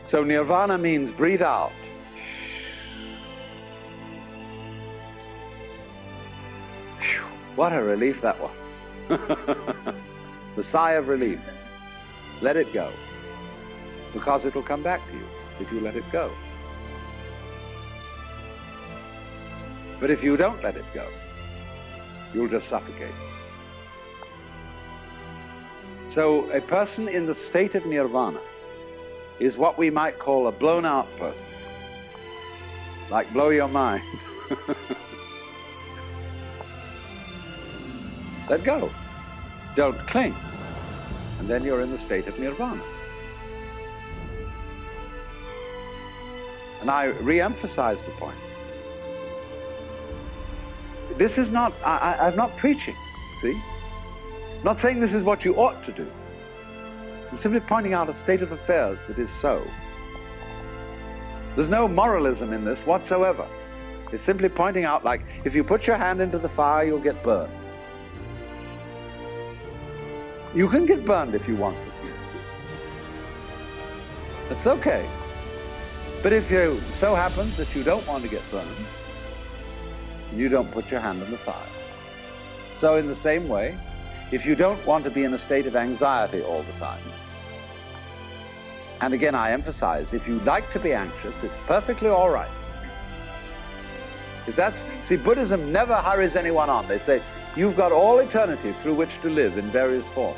So Nirvana means breathe out. Whew, what a relief that was. The sigh of relief. Let it go. Because it'll come back to you if you let it go. But if you don't let it go, you'll just suffocate. So a person in the state of nirvana is what we might call a blown out person. Like blow your mind. Let go. Don't cling. And then you're in the state of nirvana. And I re-emphasize the point. This is not, I'm not preaching, see? I'm not saying this is what you ought to do. I'm simply pointing out a state of affairs that is so. There's no moralism in this whatsoever. It's simply pointing out, like, if you put your hand into the fire, you'll get burned. You can get burned if you want to. That's okay. But if it so happens that you don't want to get burned, you don't put your hand in the fire. So in the same way, if you don't want to be in a state of anxiety all the time, and again I emphasize, if you like to be anxious, it's perfectly all right. If that's, see, Buddhism never hurries anyone on. They say, you've got all eternity through which to live in various forms.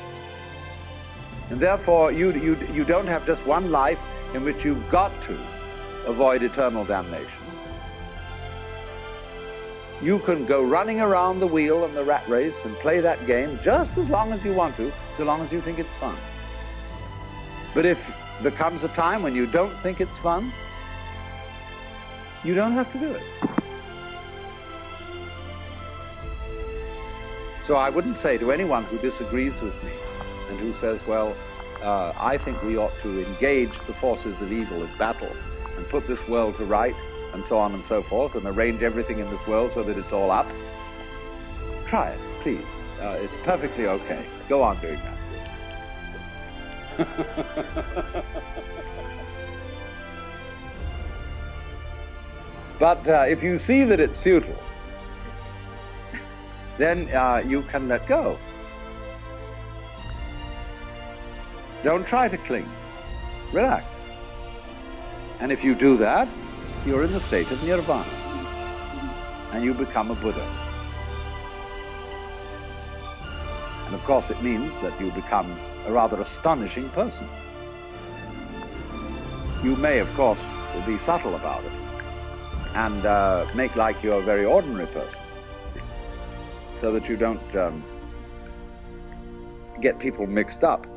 And therefore, you don't have just one life in which you've got to avoid eternal damnation. You can go running around the wheel and the rat race and play that game just as long as you want to, so long as you think it's fun. But if there comes a time when you don't think it's fun, you don't have to do it. So I wouldn't say to anyone who disagrees with me and who says, well, I think we ought to engage the forces of evil in battle and put this world to right, and so on and so forth, and arrange everything in this world so that it's all up. Try it, please. It's perfectly okay. Go on doing that. But if you see that it's futile, then you can let go. Don't try to cling. Relax. And if you do that, you're in the state of nirvana, and you become a Buddha. And of course it means that you become a rather astonishing person. You may, of course, be subtle about it, and make like you're a very ordinary person, so that you don't get people mixed up.